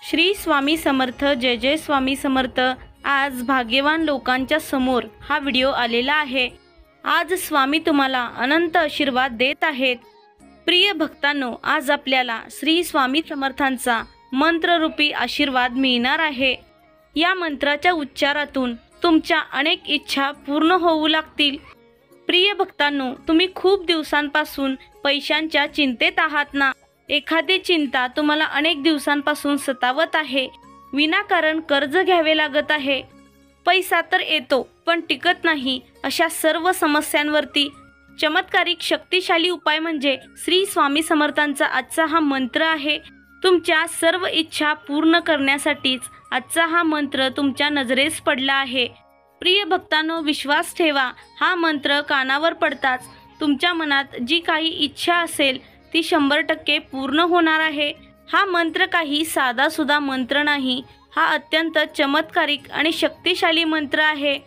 श्री स्वामी समर्थ, जय जय स्वामी समर्थ। आज भाग्यवान लोकांच्या समोर हा व्हिडिओ आलेला आहे। आज स्वामी तुम्हाला अनंत आशीर्वाद देत आहेत। प्रिय भक्तांनो, आज आपल्याला श्री स्वामी समर्थांचा मंत्ररूपी आशीर्वाद मिळणार आहे। या मंत्राच्या उच्चारातून तुमच्या अनेक इच्छा पूर्ण होऊ लागतील। प्रिय भक्तांनो, तुम्ही खूप दिवसांपासून पैशांच्या चिंतेत आहात ना? एखादी चिंता तुम्हाला अनेक दिवसांपासून सतावत आहे। विनाकारण कर्ज घ्यावे लागत आहे। पैसा तर येतो पण टिकत नाही। अशा सर्व समस्यांवरती चमत्कारिक शक्तिशाली उपाय म्हणजे श्री स्वामी समर्थांचा आजचा हा मंत्र आहे। तुमच्या सर्व इच्छा पूर्ण करण्यासाठीच आजचा हा मंत्र तुमच्या नजरेस पडला आहे। प्रिय भक्तांनो, विश्वास ठेवा, हा मंत्र कानावर पडताच तुमच्या मनात जी काही इच्छा असेल ती 100% पूर्ण होणार आहे। हा मंत्र काही साधा सुद्धा मंत्र नाही, हा अत्यंत चमत्कारिक आणि शक्तिशाली मंत्र आहे।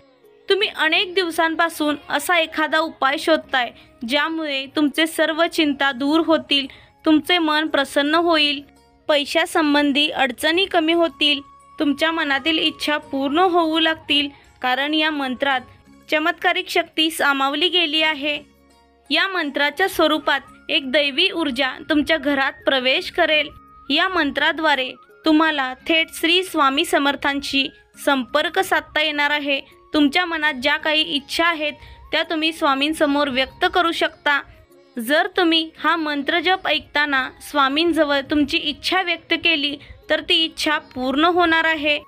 तुम्ही अनेक दिवसांपासून असा एखादा उपाय शोधताय ज्यामुळे तुमचे सर्व चिंता दूर होतील, तुमचे मन प्रसन्न होईल, पैशासंबंधी अडचणी कमी होतील, तुमच्या मनातील इच्छा पूर्ण होऊ लागतील, कारण या मंत्रात चमत्कारिक शक्ती सामावली गेली आहे। या मंत्राच्या स्वरूपात एक दैवी ऊर्जा तुमच्या घरात प्रवेश करेल। या मंत्राद्वारे तुम्हाला थेट श्री स्वामी समर्थांशी संपर्क साधता येणार आहे। तुमच्या मनात ज्या काही इच्छा आहेत त्या तुम्ही स्वामींसमोर व्यक्त करू शकता। जर तुम्ही हा मंत्र जप ऐकताना स्वामींजवळ तुमची इच्छा व्यक्त केली तर ती इच्छा पूर्ण होणार आहे।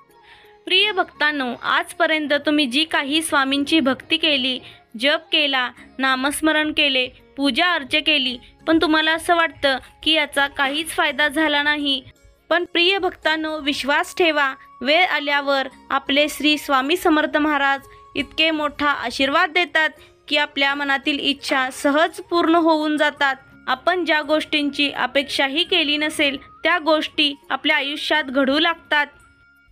प्रिय भक्तांनो, आजपर्यंत तुम्ही जी काही स्वामींची भक्ती केली, जप केला, नामस्मरण केले, पूजा अर्चा केली, पण तुम्हाला असं वाटतं की याचा काहीच फायदा झाला नाही। पण प्रिय भक्तांनो, विश्वास ठेवा, वेळ आल्यावर आपले श्री स्वामी समर्थ महाराज इतके मोठा आशीर्वाद देतात की आपल्या मनातील इच्छा सहज पूर्ण होऊन जातात। आपण ज्या गोष्टींची अपेक्षाही केली नसेल त्या गोष्टी आपल्या आयुष्यात घडू लागतात।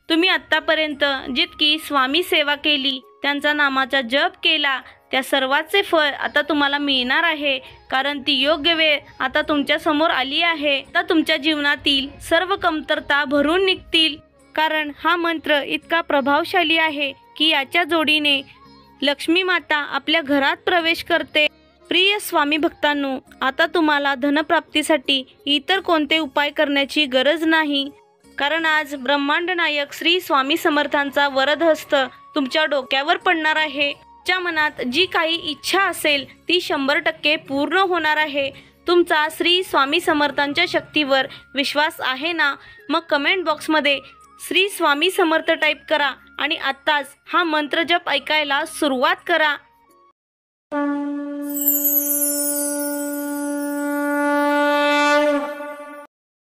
तुम्ही आत्तापर्यंत जितकी स्वामी सेवा केली, त्यांचा नामाचा जप केला, त्या सर्वाचे फळ आता तुम्हाला मिळणार आहे, कारण ती योग्य वेळ आता तुमच्या समोर आली आहे। आता तुमच्या जीवनातील सर्व कमतरता भरून निघतील, कारण हा मंत्र इतका प्रभावशाली आहे की याच्या जोडीने लक्ष्मी माता आपल्या घरात प्रवेश करते। प्रिय स्वामी भक्तांनो, आता तुम्हाला धनप्राप्तीसाठी इतर कोणते उपाय करण्याची गरज नाही, कारण आज ब्रह्मांड नायक श्री स्वामी समर्थांचा वरदहस्त तुमच्या डोक्यावर पडणार आहे। तुमच्या मनात जी काही इच्छा असेल ती 100% पूर्ण होणार आहे। तुमचा श्री स्वामी समर्थांच्या शक्तीवर विश्वास आहे ना? मग कमेंट बॉक्समध्ये श्री स्वामी समर्थ टाईप करा आणि आत्ताच हा मंत्र जप ऐकायला सुरुवात करा।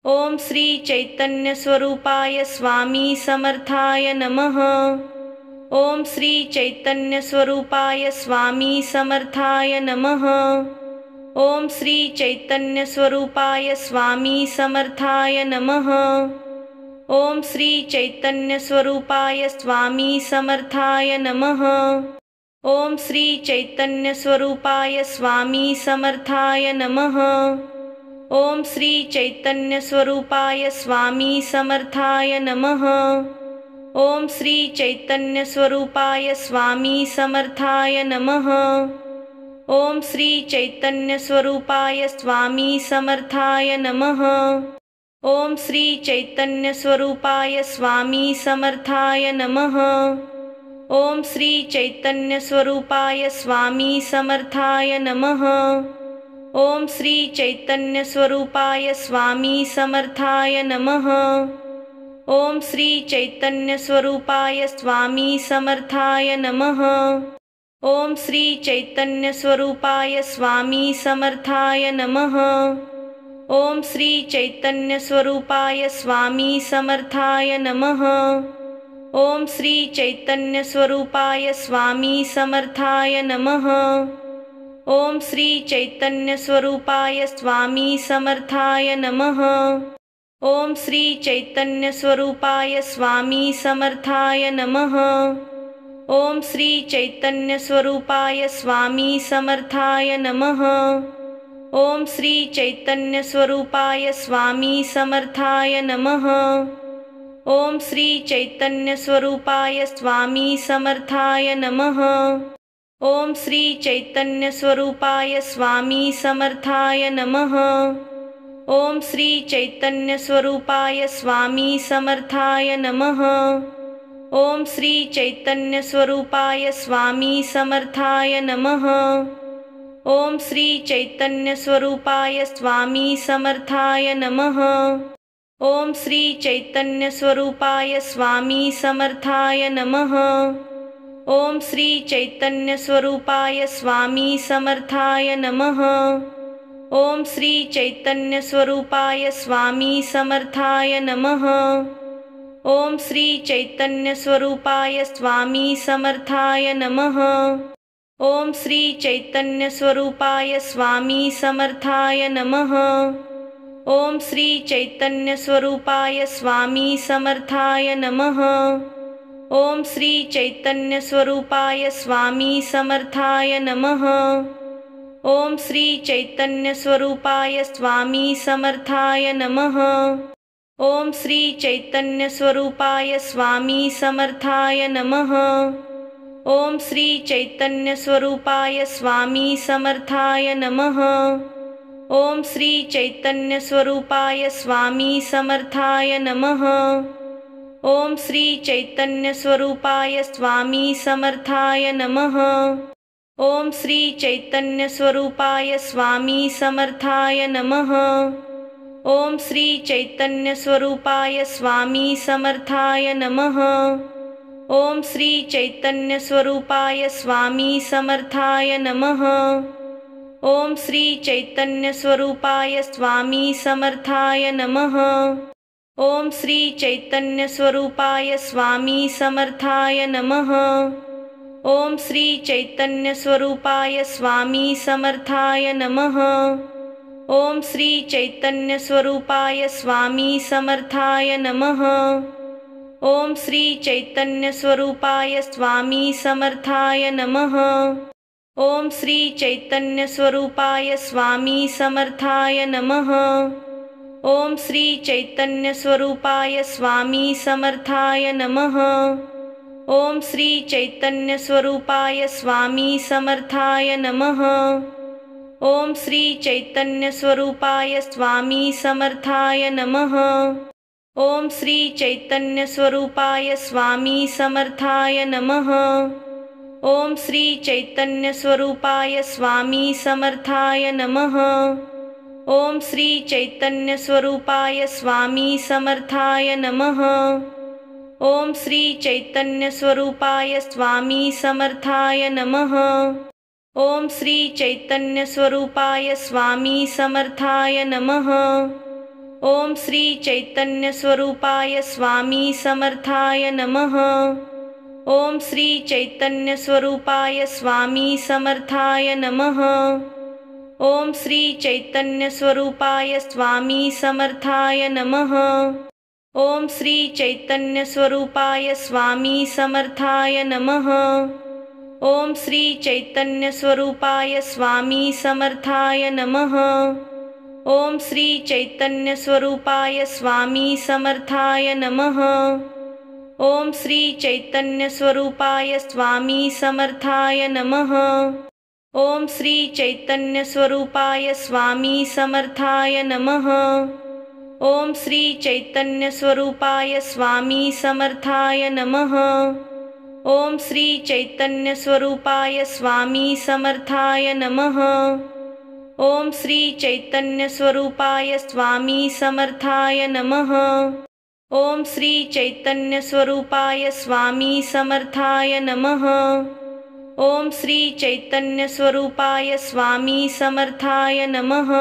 ओम श्री चैतन्य स्वरूपाय स्वामी समर्थाय नमः। ओम श्री चैतन्य स्वरूपाय स्वामी समर्थाय नमः। ओम श्री चैतन्य स्वरूपाय स्वामी समर्थाय नमः। ओम श्री चैतन्य स्वरूपाय स्वामी समर्थाय नमः। ओम श्री चैतन्य स्वरूपाय स्वामी समर्थाय नमः। ओम श्री चैतन्य स्वरूपाय स्वामी समर्थाय नमः। ओम श्री चैतन्य स्वरूपाय स्वामी समर्थाय नमः। ओम श्री चैतन्य स्वरूपाय स्वामी समर्थाय नमः। ओम श्री चैतन्य स्वरूपाय स्वामी समर्थाय नमः। ओम श्री चैतन्य स्वरूपाय स्वामी समर्थाय नमः। ओम श्री चैतन्य स्वरूपाय स्वामी समर्थाय नमः। ओम श्री चैतन्य स्वरूपाय स्वामी समर्थाय नमः। ओम श्री चैतन्य स्वरूपाय स्वामी समर्थाय नमः। ओम श्री चैतन्य स्वरूपाय स्वामी समर्थाय नमः। ओम श्री चैतन्य स्वरूपाय स्वामी समर्थाय नमः। ओम श्री चैतन्य स्वरूपाय स्वामी समर्थाय नमः। ओम श्री चैतन्य स्वरूपाय स्वामी समर्थाय नमः। ओम श्री चैतन्य स्वरूपाय स्वामी समर्थाय नमः। ओम श्री चैतन्य स्वरूपाय स्वामी समर्थाय नमः। ओम श्री चैतन्य स्वरूपाय स्वामी समर्थाय नमः। ओम श्री चैतन्य स्वरूपाय स्वामी समर्थाय नमः। ओम श्री चैतन्य स्वरूपाय स्वामी समर्थाय नमः। ओम श्री चैतन्य स्वरूपाय स्वामी समर्थाय नमः। ओम श्री चैतन्य स्वरूपाय स्वामी समर्थाय नमः। ओम श्री चैतन्य स्वरूपाय स्वामी समर्थाय नमः। ओम श्री चैतन्य स्वरूपाय स्वामी समर्थाय नमः। ओम श्री चैतन्य स्वरूपाय स्वामी समर्थाय नमः। ओम श्री चैतन्य स्वरूपाय स्वामी समर्थाय नमः। ओम श्री चैतन्य स्वरूपाय स्वामी समर्थाय नमः। ओम श्री चैतन्य स्वरूपाय स्वामी समर्थाय नमः। ओम श्री चैतन्य स्वरूपाय स्वामी समर्थाय नमः। ओम श्री चैतन्य स्वरूपाय स्वामी समर्थाय नमः। ओम श्री चैतन्य स्वरूपाय स्वामी समर्थाय नमः। ओम श्री चैतन्य स्वरूपाय स्वामी समर्थाय नमः। ओम श्री चैतन्य स्वरूपाय स्वामी समर्थाय नमः। ओम श्री चैतन्य स्वरूपाय स्वामी समर्थाय नमः। ओम श्री चैतन्य स्वरूपाय स्वामी समर्थाय नमः। ओम श्री चैतन्य स्वरूपाय स्वामी समर्थाय नमः। ओम श्री चैतन्य स्वरूपाय स्वामी समर्थाय नमः। ओम श्री चैतन्य स्वरूपाय स्वामी समर्थाय नमः। ओम श्री चैतन्य स्वरूपाय स्वामी समर्थाय नमः। ओम श्री चैतन्य स्वरूपाय स्वामी समर्थाय नमः। ओम श्री चैतन्य स्वरूपाय स्वामी समर्थाय नमः। ओम श्री चैतन्य स्वरूपाय स्वामी समर्थाय नमः। ओम श्री चैतन्य स्वरूपाय स्वामी समर्थाय नमः। ओम श्री चैतन्य स्वरूपाय स्वामी समर्थाय नमः। ओम श्री चैतन्य स्वरूपाय स्वामी समर्थाय नमः। ओम श्री चैतन्य स्वरूपाय स्वामी समर्थाय नमः। ओम श्री चैतन्य स्वरूपाय स्वामी समर्थाय नमः। ओम श्री चैतन्य स्वरूपाय स्वामी समर्थाय नमः। ओम श्री चैतन्य स्वरूपाय स्वामी समर्थाय नमः। ओम श्री चैतन्य स्वरूपाय स्वामी समर्थाय नमः। ओम श्री चैतन्य स्वरूपाय स्वामी समर्थाय नमः। ओम श्री चैतन्य स्वरूपाय स्वामी समर्थाय नमः। ओम श्री चैतन्य स्वरूपाय स्वामी समर्थाय नमः। ओम श्री चैतन्य स्वरूपाय स्वामी समर्थाय नमः। ओम श्री चैतन्य स्वरूपाय स्वामी समर्थाय नमः। ओम श्री चैतन्य स्वरूपाय स्वामी समर्थाय नमः। ओम श्री चैतन्य स्वरूपाय स्वामी समर्थाय नमः। ओम श्री चैतन्य स्वरूपाय स्वामी समर्थाय नमः। ओम श्री चैतन्य स्वरूपाय स्वामी समर्थाय नमः। ओम श्री चैतन्य स्वरूपाय स्वामी समर्थाय नमः। ओम श्री चैतन्य स्वरूपाय स्वामी समर्थाय नमः। ओम श्री चैतन्य स्वरूपाय स्वामी समर्थाय नमः। ओम श्री चैतन्य स्वरूपाय स्वामी समर्थाय नमः। ओम श्री चैतन्य स्वरूपाय स्वामी समर्थाय नमः।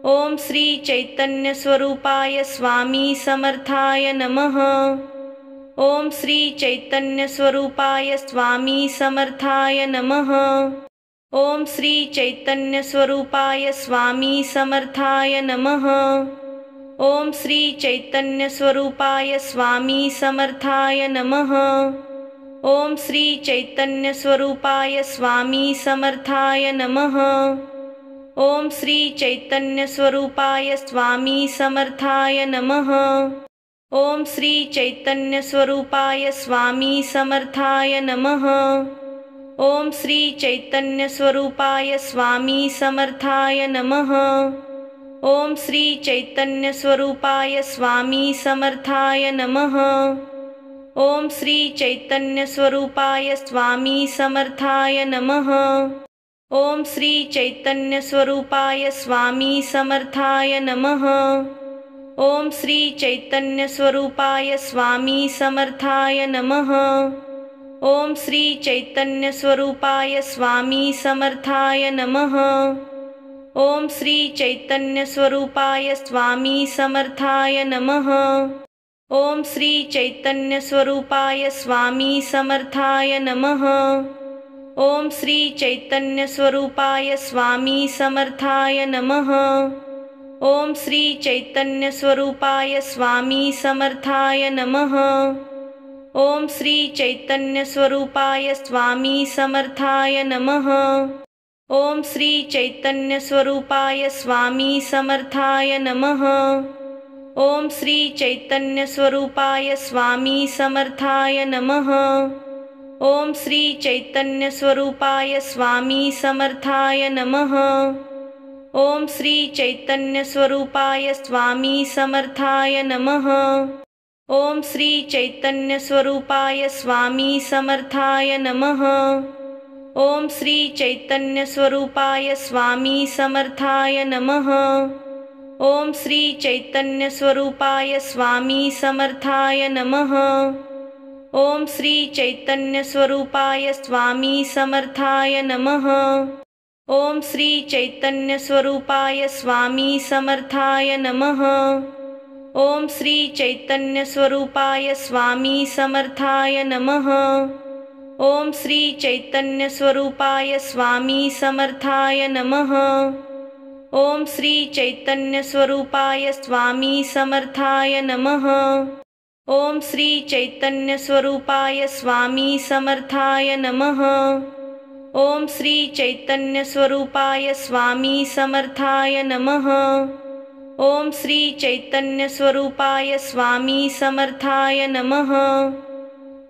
ओम श्री चैतन्य स्वरूपाय स्वामी समर्थाय नमः। ओम श्री चैतन्य स्वरूपाय स्वामी समर्थाय नमः। ओम श्री चैतन्य स्वरूपाय स्वामी समर्थाय नमः। ओम श्री चैतन्य स्वरूपाय स्वामी समर्थाय नमः। ओम श्री चैतन्य स्वरूपाय स्वामी समर्थाय नमः। ओम श्री चैतन्य स्वरूपाय स्वामी समर्थाय नमः। ओम श्री चैतन्य स्वरूपाय स्वामी समर्थाय नमः। ओम श्री चैतन्य स्वरूपाय स्वामी समर्थाय नमः। ओम श्री चैतन्य स्वरूपाय स्वामी समर्थाय नमः। ओम श्री चैतन्य स्वरूपाय स्वामी समर्थाय नमः। ओम श्री चैतन्य स्वरूपाय स्वामी समर्थाय नमः। ओम श्री चैतन्य स्वरूपाय स्वामी समर्थाय नमः। ओम श्री चैतन्य स्वरूपाय स्वामी समर्थाय नमः। ओम श्री चैतन्य स्वरूपाय स्वामी समर्थाय नमः। ओम श्री चैतन्य स्वरूपाय स्वामी समर्थाय नमः। ओम श्री चैतन्य स्वरूपाय स्वामी समर्थाय नमः। ओम श्री चैतन्य स्वरूपाय स्वामी समर्थाय नमः। ओम श्री चैतन्य स्वरूपाय स्वामी समर्थाय नमः। ओम श्री चैतन्य स्वरूपाय स्वामी समर्थाय नमः। ओम श्री चैतन्य स्वरूपाय स्वामी समर्थाय नमः। ओम श्री चैतन्य स्वरूपाय स्वामी समर्थाय नमः। ओम श्री चैतन्य स्वरूपाय स्वामी समर्थाय नमः। ओम श्री चैतन्य स्वरूपाय स्वामी समर्थाय नमः। ओम श्री चैतन्य स्वरूपाय स्वामी समर्थाय नमः। ओम श्री चैतन्य स्वरूपाय स्वामी समर्थाय नमः। ओम श्री चैतन्य स्वरूपाय स्वामी समर्थाय नमः। ओम श्री चैतन्य स्वरूपाय स्वामी समर्थाय नमः। ओम श्री चैतन्य स्वरूपाय स्वामी समर्थाय नमः। ओम श्री चैतन्य स्वरूपाय स्वामी समर्थाय नमः। ओम श्री चैतन्य स्वरूपाय स्वामी समर्थाय नमः। ओम श्री चैतन्य स्वरूपाय स्वामी समर्थाय नमः। ओम श्री चैतन्य स्वरूपाय स्वामी समर्थाय नमः। ओम श्री चैतन्य स्वरूपाय स्वामी समर्थाय नमः।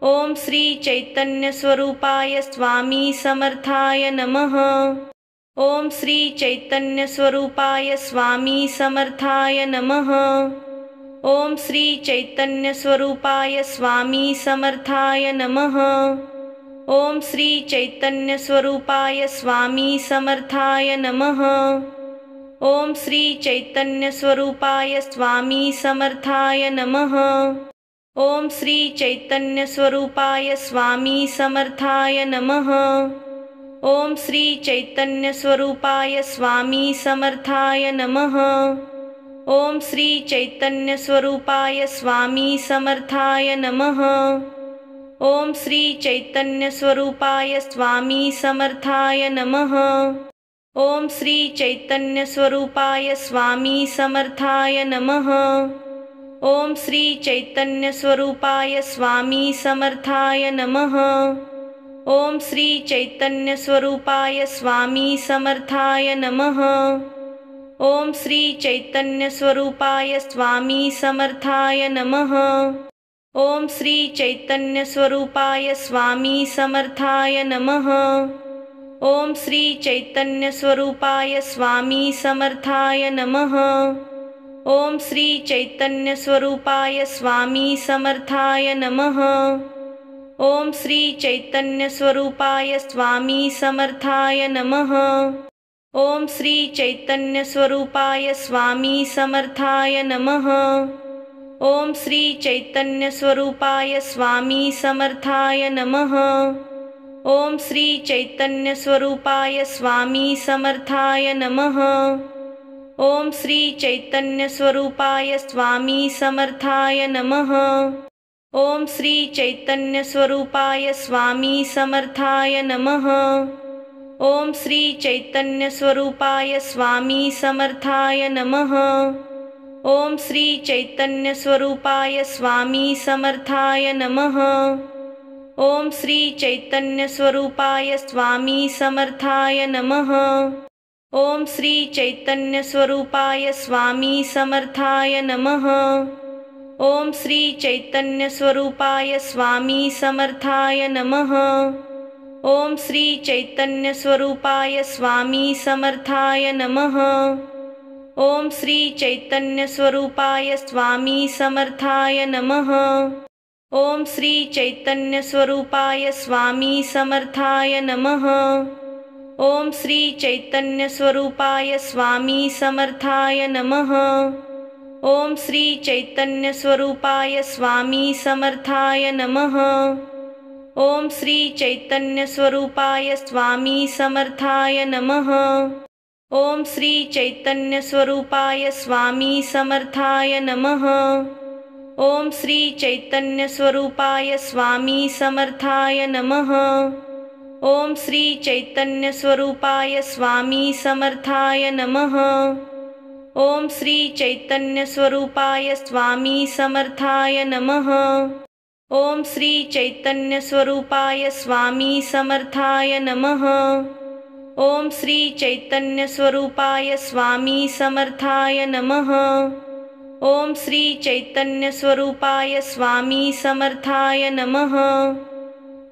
ओम श्री चैतन्य स्वरूपाय स्वामी समर्थाय नमः। ओम श्री चैतन्य स्वरूपाय स्वामी समर्थाय नमः। ओम श्री चैतन्य स्वरूपाय स्वामी समर्थाय नमः। ओम श्री चैतन्य स्वरूपाय स्वामी समर्थाय नमः। ओम श्री चैतन्य स्वरूपाय स्वामी समर्थाय नमः। ओम श्री चैतन्य स्वरूपाय स्वामी समर्थाय नमः। ओम श्री चैतन्य स्वरूपाय स्वामी समर्थाय नमः। ओम श्री चैतन्य स्वरूपाय स्वामी समर्थाय नमः। ओम श्री चैतन्य स्वरूपाय स्वामी समर्थाय नमः। ओम श्री चैतन्य स्वरूपाय स्वामी समर्थाय नमः। ओम श्री चैतन्य स्वरूपाय स्वामी समर्थाय नमः। ओम श्री चैतन्य स्वरूपाय स्वामी समर्थाय नमः। ओम श्री चैतन्य स्वरूपाय स्वामी समर्थाय नमः। ओम श्री चैतन्य स्वरूपाय स्वामी समर्थाय नमः। ओम श्री चैतन्य स्वरूपाय स्वामी समर्थाय नमः। ओम श्री चैतन्य स्वरूपाय स्वामी समर्थाय नमः। ओम श्री चैतन्य स्वरूपाय स्वामी समर्थाय नमः। ओम श्री चैतन्य स्वरूपाय स्वामी समर्थाय नमः। ओम श्री चैतन्य स्वरूपाय स्वामी समर्थाय नमः। ओम श्री चैतन्य स्वरूपाय स्वामी समर्थाय नमः। ओम श्री चैतन्य स्वरूपाय स्वामी समर्थाय नमः। ओम श्री चैतन्य स्वरूपाय स्वामी समर्थाय नमः। ओम श्री चैतन्य स्वरूपाय स्वामी समर्थाय नमः। ओम श्री चैतन्य स्वरूपाय स्वामी समर्थाय नमः। ओम श्री चैतन्य स्वरूपाय स्वामी समर्थाय नमः। ओम श्री चैतन्य स्वरूपाय स्वामी समर्थाय नमः। ओम श्री चैतन्य स्वरूपाय स्वामी समर्थाय नमः। ओम श्री चैतन्य स्वरूपाय स्वामी समर्थाय नमः। ओम श्री चैतन्य स्वरूपाय स्वामी समर्थाय नमः। ओम श्री चैतन्य स्वरूपाय स्वामी समर्थाय नमः। ओम श्री चैतन्य स्वरूपाय स्वामी समर्थाय नमः। ओम श्री चैतन्य स्वरूपाय स्वामी समर्थाय नमः। ओम श्री चैतन्य स्वरूपाय स्वामी समर्थाय नमः। ओम श्री चैतन्य स्वरूपाय स्वामी समर्थाय नमः। ओम श्री चैतन्य स्वरूपाय स्वामी समर्थाय नमः। ओम श्री चैतन्य स्वरूपाय स्वामी समर्थाय नमः। ओम श्री चैतन्य स्वरूपाय स्वामी समर्थाय नमः। ओम श्री चैतन्य स्वरूपाय स्वामी समर्थाय नमः। ओम श्री चैतन्य स्वरूपाय स्वामी समर्थाय नमः। ओम श्री चैतन्य स्वरूपाय स्वामी समर्थाय नमः।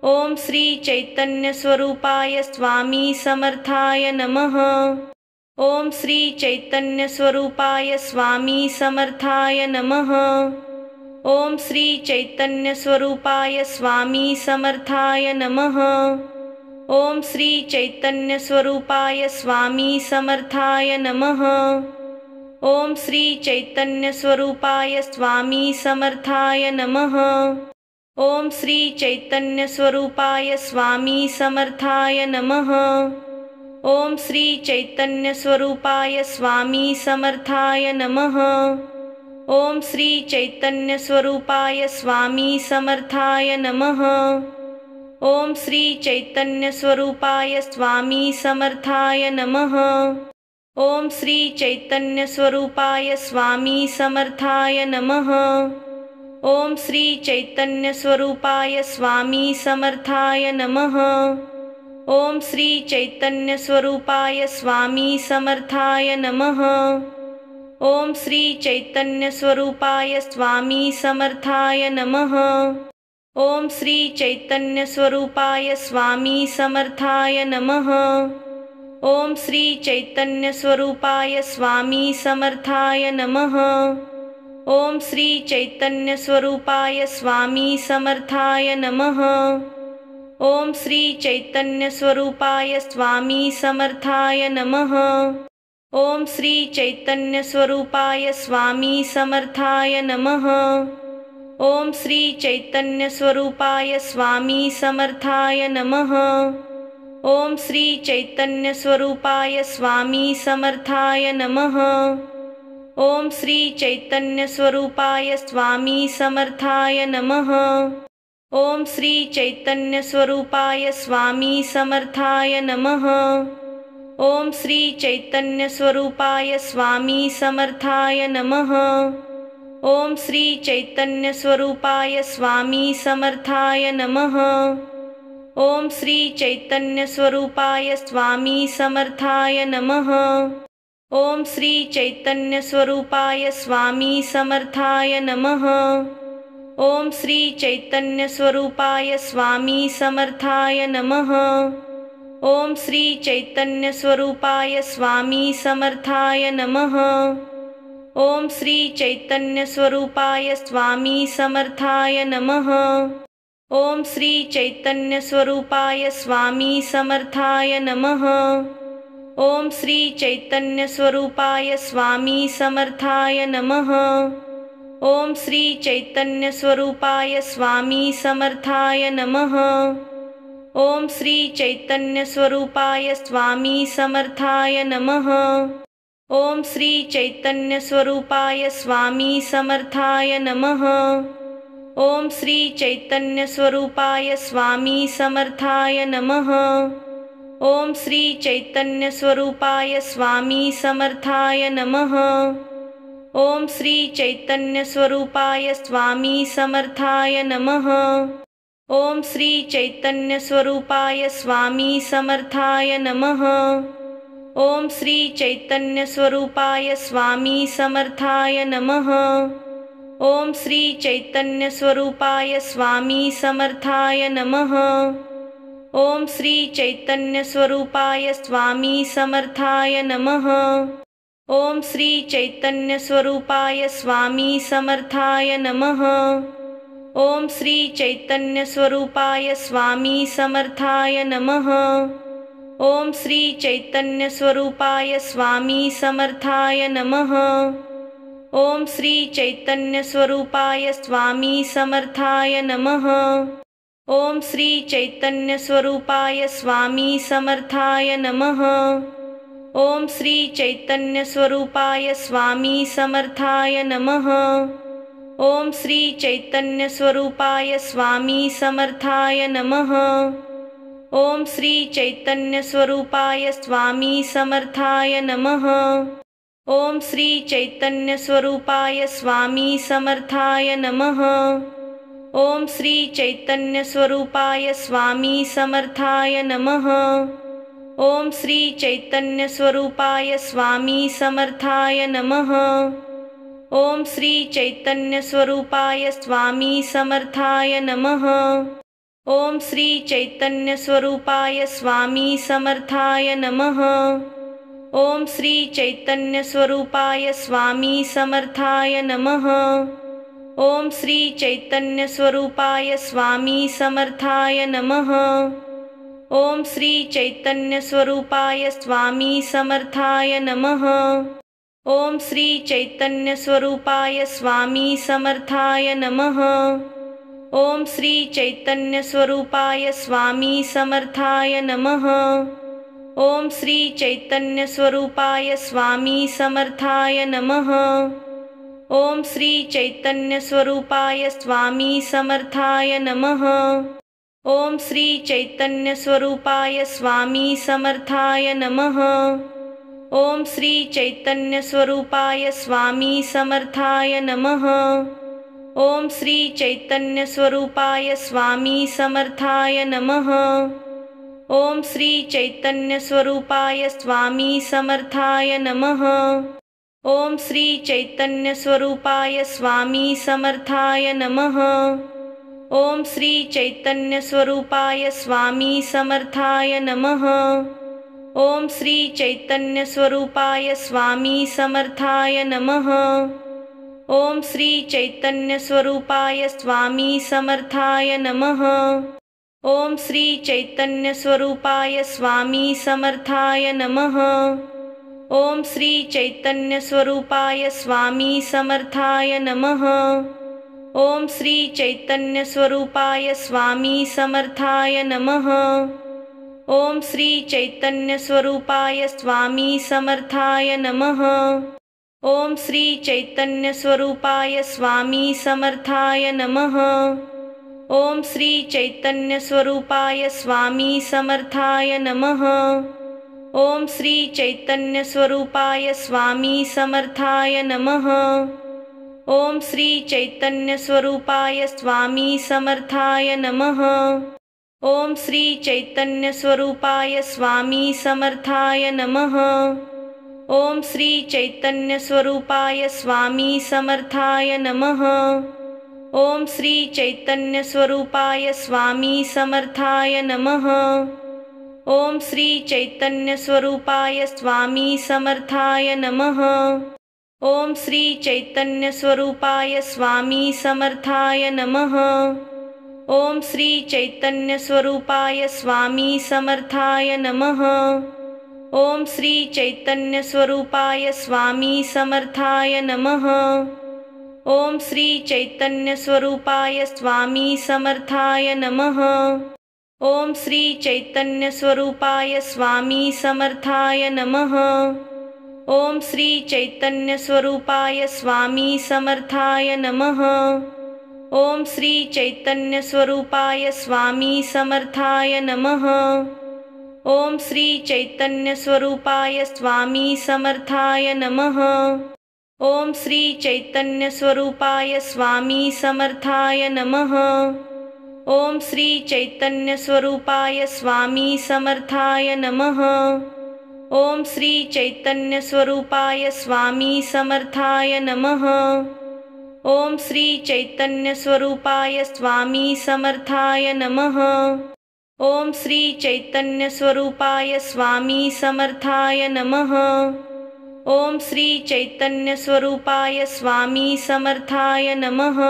ओम श्री चैतन्य स्वरूपाय स्वामी समर्थाय नमः। ओम श्री चैतन्य स्वरूपाय स्वामी समर्थाय नमः। ओम श्री चैतन्य स्वरूपाय स्वामी समर्थाय नमः। ओम श्री चैतन्य स्वरूपाय स्वामी समर्थाय नमः। ओम श्री चैतन्य स्वरूपाय स्वामी समर्थाय नमः। ओम श्री चैतन्य स्वरूपाय स्वामी समर्थाय नमः। ओम श्री चैतन्य स्वरूपाय स्वामी समर्थाय नमः। ओम श्री चैतन्य स्वरूपाय स्वामी समर्थाय नमः। ओम श्री चैतन्य स्वरूपाय स्वामी समर्थाय नमः। ओम श्री चैतन्य स्वरूपाय स्वामी समर्थाय नमः। ओम श्री चैतन्य स्वरूपाय स्वामी समर्थाय नमः। ओम श्री चैतन्य स्वरूपाय स्वामी समर्थाय नमः। ओम श्री चैतन्य स्वरूपाय स्वामी समर्थाय नमः। ओम श्री चैतन्य स्वरूपाय स्वामी समर्थाय नमः। ओम श्री चैतन्य स्वरूपाय स्वामी समर्थाय नमः। ओम श्री चैतन्य स्वरूपाय स्वामी समर्थाय नमः। ओम श्री चैतन्य स्वरूपाय स्वामी समर्थाय नमः। ओम श्री चैतन्य स्वरूपाय स्वामी समर्थाय नमः। ओम श्री चैतन्य स्वरूपाय स्वामी समर्थाय नमः। ओम श्री चैतन्य स्वरूपाय स्वामी समर्थाय नमः। ओम श्री चैतन्य स्वरूपाय स्वामी समर्थाय नमः। ओम श्री चैतन्य स्वरूपाय स्वामी समर्थाय नमः। ओम श्री चैतन्य स्वरूपाय स्वामी समर्थाय नमः। ओम श्री चैतन्य स्वरूपाय स्वामी समर्थाय नमः। ओम श्री चैतन्य स्वरूपाय स्वामी समर्थाय नमः। ओम श्री चैतन्य स्वरूपाय स्वामी समर्थाय नमः। ओम श्री चैतन्य स्वरूपाय स्वामी समर्थाय नमः। ओम श्री चैतन्य स्वरूपाय स्वामी समर्थाय नमः। ओम श्री चैतन्य स्वरूपाय स्वामी समर्थाय नमः। ओम श्री चैतन्य स्वरूपाय स्वामी समर्थाय नमः। ओम श्री चैतन्य स्वरूपाय स्वामी समर्थाय नमः। ओम श्री चैतन्य स्वरूपाय स्वामी समर्थाय नमः। ओम श्री चैतन्य स्वरूपाय स्वामी समर्थाय नमः। ओम श्री चैतन्य स्वरूपाय स्वामी समर्थाय नमः। ओम श्री चैतन्य स्वरूपाय स्वामी समर्थाय नमः। ओम श्री चैतन्य स्वरूपाय स्वामी समर्थाय नमः। ओम श्री चैतन्य स्वरूपाय स्वामी समर्थाय नमः। ओम श्री चैतन्य स्वरूपाय स्वामी समर्थाय नमः। ओम श्री चैतन्य स्वरूपाय स्वामी समर्थाय नमः। ओम श्री चैतन्य स्वरूपाय स्वामी समर्थाय नमः। ओम श्री चैतन्य स्वरूपाय स्वामी समर्थाय नमः। ओम श्री चैतन्य स्वरूपाय स्वामी समर्थाय नमः। ओम श्री चैतन्य स्वरूपाय स्वामी समर्थाय नमः। ओम श्री चैतन्य स्वरूपाय स्वामी समर्थाय नमः। ओम श्री चैतन्य स्वरूपाय स्वामी समर्थाय नमः। ओम श्री चैतन्य स्वरूपाय स्वामी समर्थाय नमः। ओम श्री चैतन्य स्वरूपाय स्वामी समर्थाय नमः। ओम श्री चैतन्य स्वरूपाय स्वामी समर्थाय नमः। ओम श्री चैतन्य स्वरूपाय स्वामी समर्थाय नमः। ओम श्री चैतन्य स्वरूपाय स्वामी समर्थाय नमः। ओम श्री चैतन्य स्वरूपाय स्वामी समर्थाय नमः। ओम श्री चैतन्य स्वरूपाय स्वामी समर्थाय नमः। ओम श्री चैतन्य स्वरूपाय स्वामी समर्थाय नमः। ओम श्री चैतन्य स्वरूपाय स्वामी समर्थाय नमः। ओम श्री चैतन्य स्वरूपाय स्वामी समर्थाय नमः। ओम श्री चैतन्य स्वरूपाय स्वामी समर्थाय नमः। ओम श्री चैतन्य स्वरूपाय स्वामी समर्थाय नमः। ओम श्री चैतन्य स्वरूपाय स्वामी समर्थाय नमः। ओम श्री चैतन्य स्वरूपाय स्वामी समर्थाय नमः। ओम श्री चैतन्य स्वरूपाय स्वामी समर्थाय नमः। ओम श्री चैतन्य स्वरूपाय स्वामी समर्थाय नमः। ओम श्री चैतन्य स्वरूपाय स्वामी समर्थाय नमः। ओम श्री चैतन्य स्वरूपाय स्वामी समर्थाय नमः। ओम श्री चैतन्य स्वरूपाय स्वामी समर्थाय नमः। ओम श्री चैतन्य स्वरूपाय स्वामी समर्थाय नमः। ओम श्री चैतन्य स्वरूपाय स्वामी समर्थाय नमः। ओम श्री चैतन्य स्वरूपाय स्वामी समर्थाय नमः। ओम श्री चैतन्य स्वरूपाय स्वामी समर्थाय नमः। ओम श्री चैतन्य स्वरूपाय स्वामी समर्थाय नमः। ओम श्री चैतन्य स्वरूपाय स्वामी समर्थाय नमः। ओम श्री चैतन्य स्वरूपाय स्वामी समर्थाय नमः। ओम श्री चैतन्य स्वरूपाय स्वामी समर्थाय नमः। ओम श्री चैतन्य स्वरूपाय स्वामी समर्थाय नमः। ओम श्री चैतन्य स्वरूपाय स्वामी समर्थाय नमः। ओम श्री चैतन्य स्वरूपाय स्वामी समर्थाय नमः। ओम श्री चैतन्य स्वरूपाय स्वामी समर्थाय नमः। ओम श्री चैतन्य स्वरूपाय स्वामी समर्थाय नमः। ओम श्री चैतन्य स्वरूपाय स्वामी समर्थाय नमः। ओम श्री चैतन्य स्वरूपाय स्वामी समर्थाय नमः। ओम श्री चैतन्य स्वरूपाय स्वामी समर्थाय नमः। ओम श्री चैतन्य स्वरूपाय स्वामी समर्थाय नमः। ओम श्री चैतन्य स्वरूपाय स्वामी समर्थाय नमः। ओम श्री चैतन्य स्वरूपाय स्वामी समर्थाय नमः। ओम श्री चैतन्य स्वरूपाय स्वामी समर्थाय नमः। ओम श्री चैतन्य स्वरूपाय स्वामी समर्थाय नमः। ओम श्री चैतन्य स्वरूपाय स्वामी समर्थाय नमः। ओम श्री चैतन्य स्वरूपाय स्वामी समर्थाय नमः। ओम श्री चैतन्य स्वरूपाय स्वामी समर्थाय नमः। ओम श्री चैतन्य स्वरूपाय स्वामी समर्थाय नमः। ओम श्री चैतन्य स्वरूपाय स्वामी समर्थाय नमः। ओम श्री चैतन्य स्वरूपाय स्वामी समर्थाय नमः। ओम श्री चैतन्य स्वरूपाय स्वामी समर्थाय नमः। ओम श्री चैतन्य स्वरूपाय स्वामी समर्थाय नमः। ओम श्री चैतन्य स्वरूपाय स्वामी समर्थाय नमः। ओम श्री चैतन्य स्वरूपाय स्वामी समर्थाय नमः।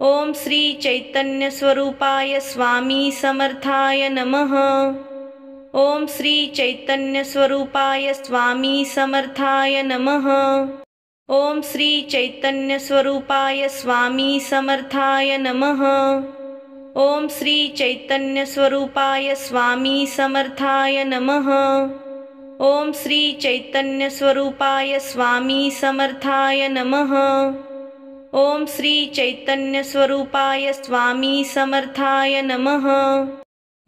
ओम श्री चैतन्य स्वरूपाय स्वामी समर्थाय नमः। ओम श्री चैतन्य स्वरूपाय स्वामी समर्थाय नमः। ओम श्री चैतन्य स्वरूपाय स्वामी समर्थाय नमः। ओम श्री चैतन्य स्वरूपाय स्वामी समर्थाय नमः। ओम श्री चैतन्य स्वरूपाय स्वामी समर्थाय नमः। ओम श्री चैतन्य स्वरूपाय स्वामी समर्थाय नमः।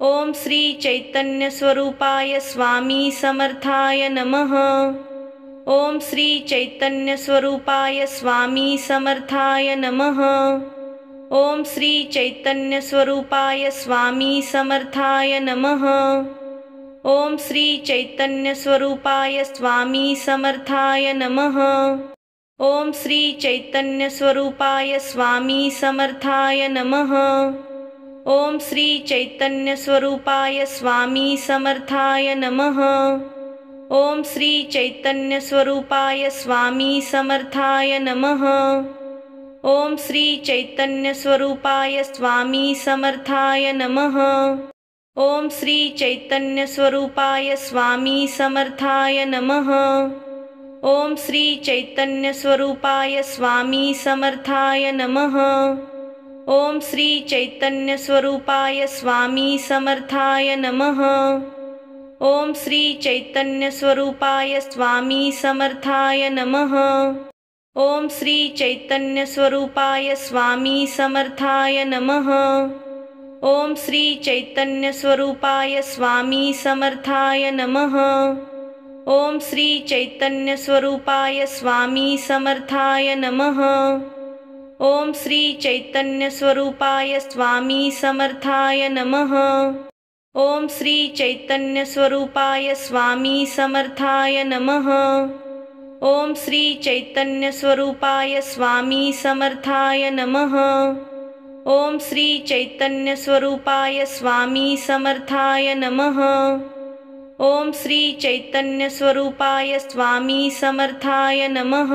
ओम श्री चैतन्य स्वरूपाय स्वामी समर्थाय नमः। ओम श्री चैतन्य स्वरूपाय स्वामी समर्थाय नमः। ओम श्री चैतन्य स्वरूपाय स्वामी समर्थाय नमः। ओम श्री चैतन्य स्वरूपाय स्वामी समर्थाय नमः। ओम श्री चैतन्य स्वरूपाय स्वामी समर्थाय नमः। ओम श्री चैतन्य स्वरूपाय स्वामी समर्थाय नमः। ओम श्री चैतन्य स्वरूपाय स्वामी समर्थाय नमः। ओम श्री चैतन्य स्वरूपाय स्वामी समर्थाय नमः। ओम श्री चैतन्य स्वरूपाय स्वामी समर्थाय नमः। ओम श्री चैतन्य स्वरूपाय स्वामी समर्थाय नमः। ओम श्री चैतन्य स्वरूपाय स्वामी समर्थाय नमः। ओम श्री चैतन्य स्वरूपाय स्वामी समर्थाय नमः। ओम श्री चैतन्य स्वरूपाय स्वामी समर्थाय नमः। ओम श्री चैतन्य स्वरूपाय स्वामी समर्थाय नमः। ओम श्री चैतन्य स्वरूपाय स्वामी समर्थाय नमः। ओम श्री चैतन्य स्वरूपाय स्वामी समर्थाय नमः। ओम श्री चैतन्य स्वरूपाय स्वामी समर्थाय नमः। ओम श्री चैतन्य स्वरूपाय स्वामी समर्थाय नमः। ओम श्री चैतन्य स्वरूपाय स्वामी समर्थाय नमः। ओम श्री चैतन्य स्वरूपाय स्वामी समर्थाय नमः।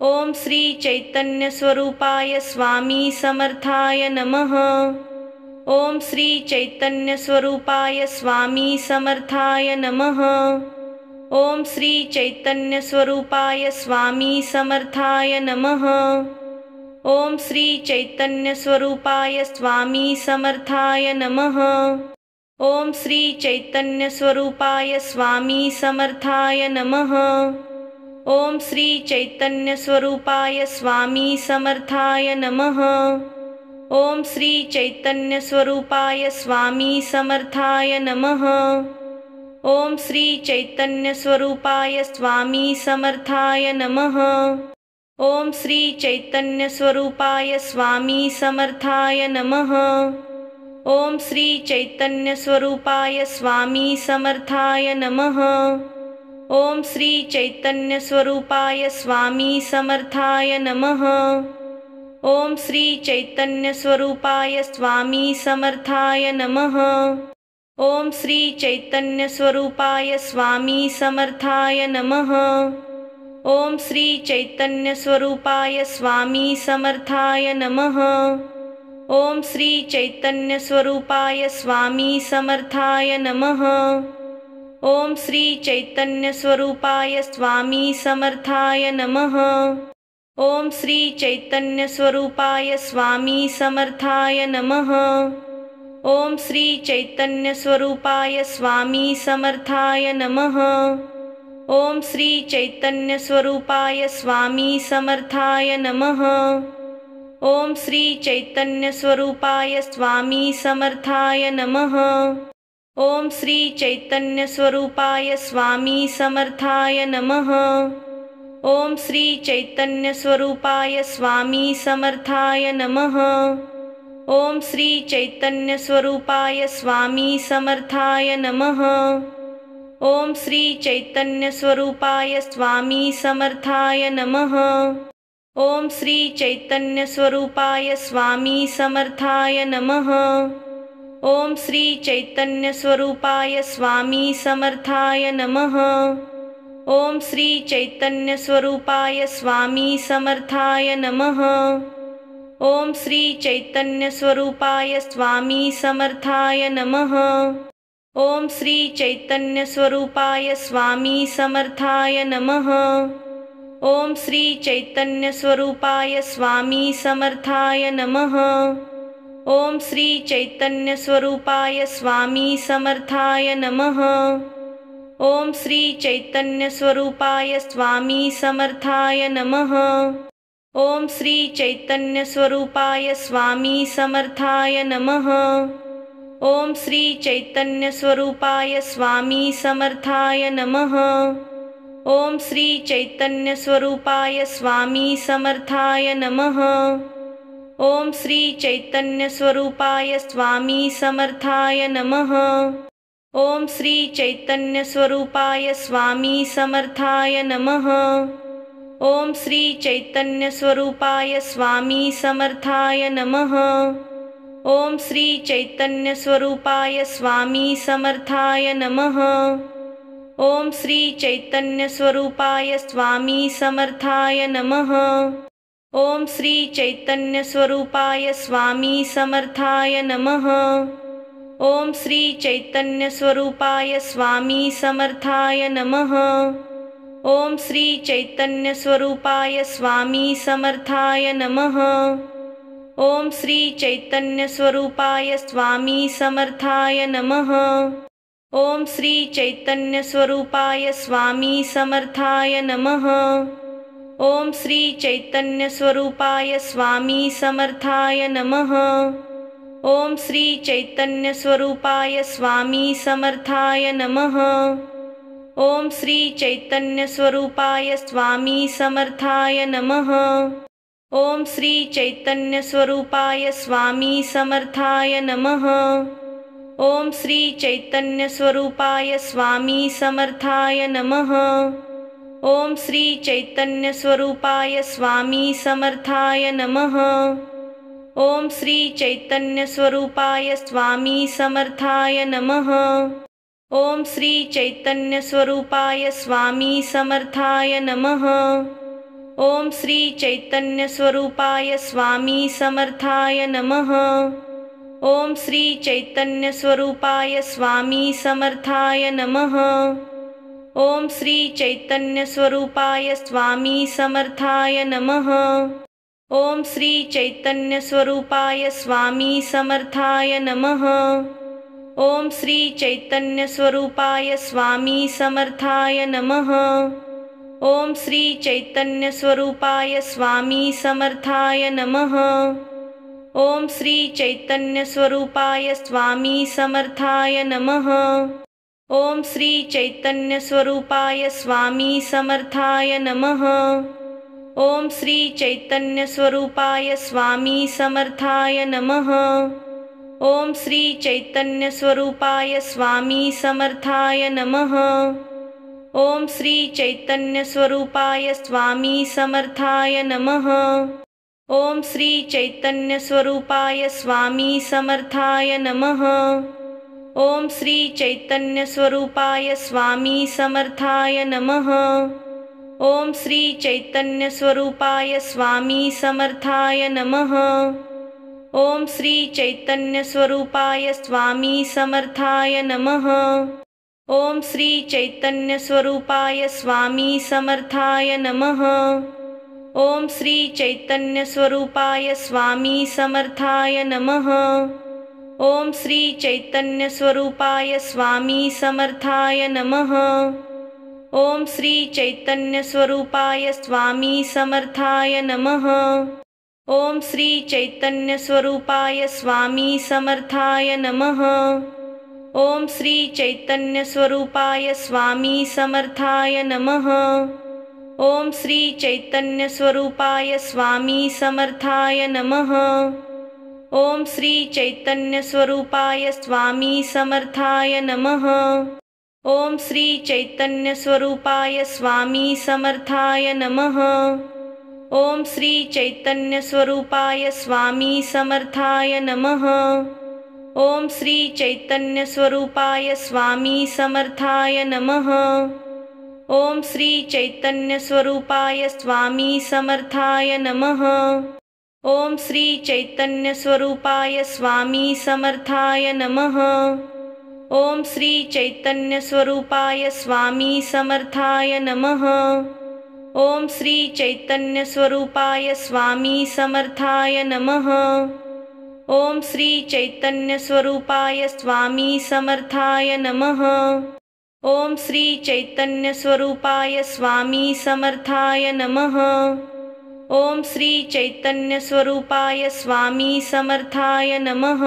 ओम श्री चैतन्य स्वरूपाय स्वामी समर्थाय नमः। ओम श्री चैतन्य स्वरूपाय स्वामी समर्थाय नमः। ओम श्री चैतन्य स्वरूपाय स्वामी समर्थाय नमः। ओम श्री चैतन्य स्वरूपाय स्वामी समर्थाय नमः। ओम श्री चैतन्य स्वरूपाय स्वामी समर्थाय नमः। ओम श्री चैतन्य स्वरूपाय स्वामी समर्थाय नमः। ओम श्री चैतन्य स्वरूपाय स्वामी समर्थाय नमः। ओम श्री चैतन्य स्वरूपाय स्वामी समर्थाय नमः। ओम श्री चैतन्य स्वरूपाय स्वामी समर्थाय नमः। ओम श्री चैतन्य स्वरूपाय स्वामी समर्थाय नमः। ओम श्री चैतन्य स्वरूपाय स्वामी समर्थाय नमः। ओम श्री चैतन्य स्वरूपाय स्वामी समर्थाय नमः। ओम श्री चैतन्य स्वरूपाय स्वामी समर्थाय नमः। ओम श्री चैतन्य स्वरूपाय स्वामी समर्थाय नमः। ओम श्री चैतन्य स्वरूपाय स्वामी समर्थाय नमः। ओम श्री चैतन्य स्वरूपाय स्वामी समर्थाय नमः। ओम श्री चैतन्य स्वरूपाय स्वामी समर्थाय नमः। ओम श्री चैतन्य स्वरूपाय स्वामी समर्थाय नमः। ओम श्री चैतन्य स्वरूपाय स्वामी समर्थाय नमः। ओम श्री चैतन्य स्वरूपाय स्वामी समर्थाय नमः। ओम श्री चैतन्य स्वरूपाय स्वामी समर्थाय नमः। ओम श्री चैतन्य स्वरूपाय स्वामी समर्थाय नमः। ओम श्री चैतन्य स्वरूपाय स्वामी समर्थाय नमः। ओम श्री चैतन्य स्वरूपाय स्वामी समर्थाय नमः। ओम श्री चैतन्य स्वरूपाय स्वामी समर्थाय नमः। ओम श्री चैतन्य स्वरूपाय स्वामी समर्थाय नमः। ओम श्री चैतन्य स्वरूपाय स्वामी समर्थाय नमः। ओम श्री चैतन्य स्वरूपाय स्वामी समर्थाय नमः। ओम श्री चैतन्य स्वरूपाय स्वामी समर्थाय नमः। ओम श्री चैतन्य स्वरूपाय स्वामी समर्थाय नमः। ओम श्री चैतन्य स्वरूपाय स्वामी समर्थाय नमः। ओम श्री चैतन्य स्वरूपाय स्वामी समर्थाय नमः। ओम श्री चैतन्य स्वरूपाय स्वामी समर्थाय नमः। ओम श्री चैतन्य स्वरूपाय स्वामी समर्थाय नमः। ओम श्री चैतन्य स्वरूपाय स्वामी समर्थाय नमः। ओम श्री चैतन्य स्वरूपाय स्वामी समर्थाय नमः। ओम श्री चैतन्य स्वरूपाय स्वामी समर्थाय नमः। ओम श्री चैतन्य स्वरूपाय स्वामी समर्थाय नमः। ओम श्री चैतन्य स्वरूपाय स्वामी समर्थाय नमः। ओम श्री चैतन्य स्वरूपाय स्वामी समर्थाय नमः। ओम श्री चैतन्य स्वरूपाय स्वामी समर्थाय नमः। ओम श्री चैतन्य स्वरूपाय स्वामी समर्थाय नमः। ओम श्री चैतन्य स्वरूपाय स्वामी समर्थाय नमः। ओम श्री चैतन्य स्वरूपाय स्वामी समर्थाय नमः। ओम श्री चैतन्य स्वरूपाय स्वामी समर्थाय नमः। ओम श्री चैतन्य स्वरूपाय स्वामी समर्थाय नमः। ओम श्री चैतन्य स्वरूपाय स्वामी समर्थाय नमः। ओम श्री चैतन्य स्वरूपाय स्वामी समर्थाय नमः। ओम श्री चैतन्य स्वरूपाय स्वामी समर्थाय नमः। ओम श्री चैतन्य स्वरूपाय स्वामी समर्थाय नमः। ओम श्री चैतन्य स्वरूपाय स्वामी समर्थाय नमः। ओम श्री चैतन्य स्वरूपाय स्वामी समर्थाय नमः। ओम श्री चैतन्य स्वरूपाय स्वामी समर्थाय नमः। ओम श्री चैतन्य स्वरूपाय स्वामी समर्थाय नमः। ओम श्री चैतन्य स्वरूपाय स्वामी समर्थाय नमः। ओम श्री चैतन्य स्वरूपाय स्वामी समर्थाय नमः। ओम श्री चैतन्य स्वरूपाय स्वामी समर्थाय नमः। ओम श्री चैतन्य स्वरूपाय स्वामी समर्थाय नमः। ओम श्री चैतन्य स्वरूपाय स्वामी समर्थाय नमः। ओम श्री चैतन्य स्वरूपाय स्वामी समर्थाय नमः। ओम श्री चैतन्य स्वरूपाय स्वामी समर्थाय नमः। ओम श्री चैतन्य स्वरूपाय स्वामी समर्थाय नमः। ओम श्री चैतन्य स्वरूपाय स्वामी समर्थाय नमः। ओम श्री चैतन्य स्वरूपाय स्वामी समर्थाय नमः। ओम श्री चैतन्य स्वरूपाय स्वामी समर्थाय नमः। ओम श्री चैतन्य स्वरूपाय स्वामी समर्थाय नमः। ओम श्री चैतन्य स्वरूपाय स्वामी समर्थाय नमः। ओम श्री चैतन्य स्वरूपाय स्वामी समर्थाय नमः। ओम श्री चैतन्य स्वरूपाय स्वामी समर्थाय नमः। ओम श्री चैतन्य स्वरूपाय स्वामी समर्थाय नमः। ओम श्री चैतन्य स्वरूपाय स्वामी समर्थाय नमः। ओम श्री चैतन्य स्वरूपाय स्वामी समर्थाय नमः। ओम श्री चैतन्य स्वरूपाय स्वामी समर्थाय नमः। ओम श्री चैतन्य स्वरूपाय स्वामी समर्थाय नमः। ओम श्री चैतन्य स्वरूपाय स्वामी समर्थाय नमः। ओम श्री चैतन्य स्वरूपाय स्वामी समर्थाय नमः। ओम श्री चैतन्य स्वरूपाय स्वामी समर्थाय नमः। ओम श्री चैतन्य स्वरूपाय स्वामी समर्थाय नमः। ओम श्री चैतन्य स्वरूपाय स्वामी समर्थाय नमः। ओम श्री चैतन्य स्वरूपाय स्वामी समर्थाय नमः। ओम श्री चैतन्य स्वरूपाय स्वामी समर्थाय नमः। ओम श्री चैतन्य स्वरूपाय स्वामी समर्थाय नमः। ओम श्री चैतन्य स्वरूपाय स्वामी समर्थाय नमः। ओम श्री चैतन्य स्वरूपाय स्वामी समर्थाय नमः। ओम श्री चैतन्य स्वरूपाय स्वामी समर्थाय नमः। ओम श्री चैतन्य स्वरूपाय स्वामी समर्थाय नमः।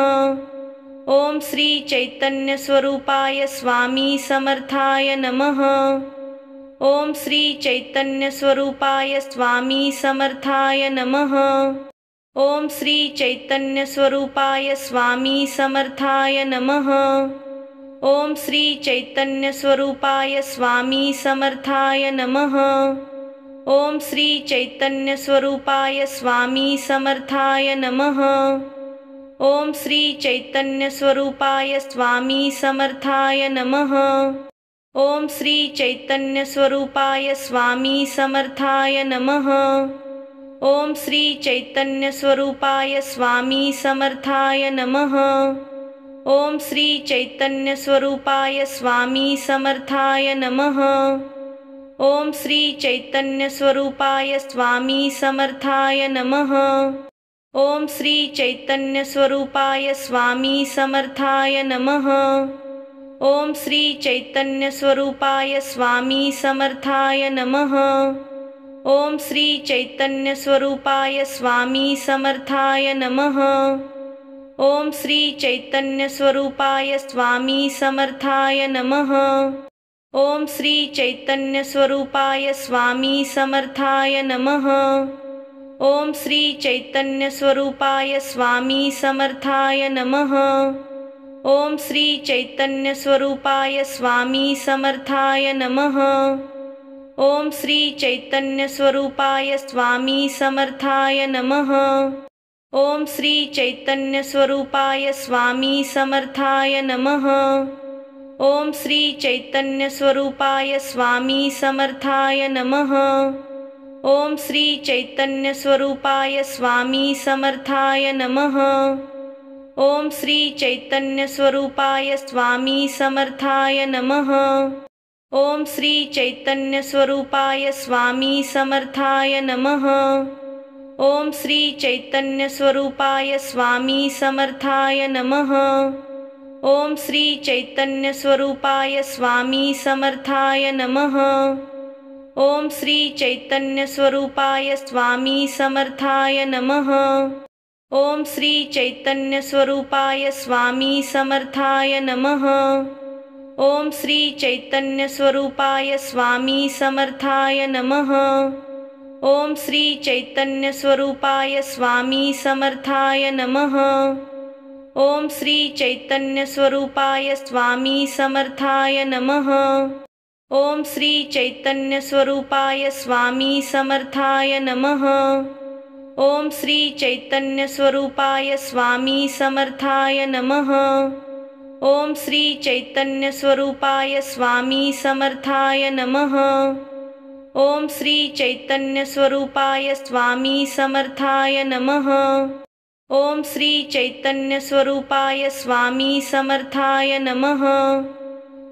ओम श्री चैतन्य स्वरूपाय स्वामी समर्थाय नमः। ओम श्री चैतन्य स्वरूपाय स्वामी समर्थाय नमः। ओम श्री चैतन्य स्वरूपाय स्वामी समर्थाय नमः। ओम श्री चैतन्य स्वरूपाय स्वामी समर्थाय नमः। ओम श्री चैतन्य स्वरूपाय स्वामी समर्थाय नमः। ओम श्री चैतन्य स्वरूपाय स्वामी समर्थाय नमः। ओम श्री चैतन्य स्वरूपाय स्वामी समर्थाय नमः। ओम श्री चैतन्य स्वरूपाय स्वामी समर्थाय नमः। ओम श्री चैतन्य स्वरूपाय स्वामी समर्थाय नमः। ओम श्री चैतन्य स्वरूपाय स्वामी समर्थाय नमः। ओम श्री चैतन्य स्वरूपाय स्वामी समर्थाय नमः। ओम श्री चैतन्य स्वरूपाय स्वामी समर्थाय नमः। ओम श्री चैतन्य स्वरूपाय स्वामी समर्थाय नमः। ओम श्री चैतन्य स्वरूपाय स्वामी समर्थाय नमः। ओम श्री चैतन्य स्वरूपाय स्वामी समर्थाय नमः। ओम श्री चैतन्य स्वरूपाय स्वामी समर्थाय नमः। ओम श्री चैतन्य स्वरूपाय स्वामी समर्थाय नमः। ओम श्री चैतन्य स्वरूपाय स्वामी समर्थाय नमः। ओम श्री चैतन्य स्वरूपाय स्वामी समर्थाय नमः। ओम श्री चैतन्य स्वरूपाय स्वामी समर्थाय नमः। ओम श्री चैतन्य स्वरूपाय स्वामी समर्थाय नमः। ओम श्री चैतन्य स्वरूपाय स्वामी समर्थाय नमः। ओम श्री चैतन्य स्वरूपाय स्वामी समर्थाय नमः। ओम श्री चैतन्य स्वरूपाय स्वामी समर्थाय नमः। ओम श्री चैतन्य स्वरूपाय स्वामी समर्थाय नमः। ओम श्री चैतन्य स्वरूपाय स्वामी समर्थाय नमः। ओम श्री चैतन्य स्वरूपाय स्वामी समर्थाय नमः। ओम श्री चैतन्य स्वरूपाय स्वामी समर्थाय नमः। ओम श्री चैतन्य स्वरूपाय स्वामी समर्थाय नमः। ओम श्री चैतन्य स्वरूपाय स्वामी समर्थाय नमः। ओम श्री चैतन्य स्वरूपाय स्वामी समर्थाय नमः। ओम श्री चैतन्य स्वरूपाय स्वामी समर्थाय नमः। ओम श्री चैतन्य स्वरूपाय स्वामी समर्थाय नमः। ओम श्री चैतन्य स्वरूपाय स्वामी समर्थाय नमः। ओम श्री चैतन्य स्वरूपाय स्वामी समर्थाय नमः।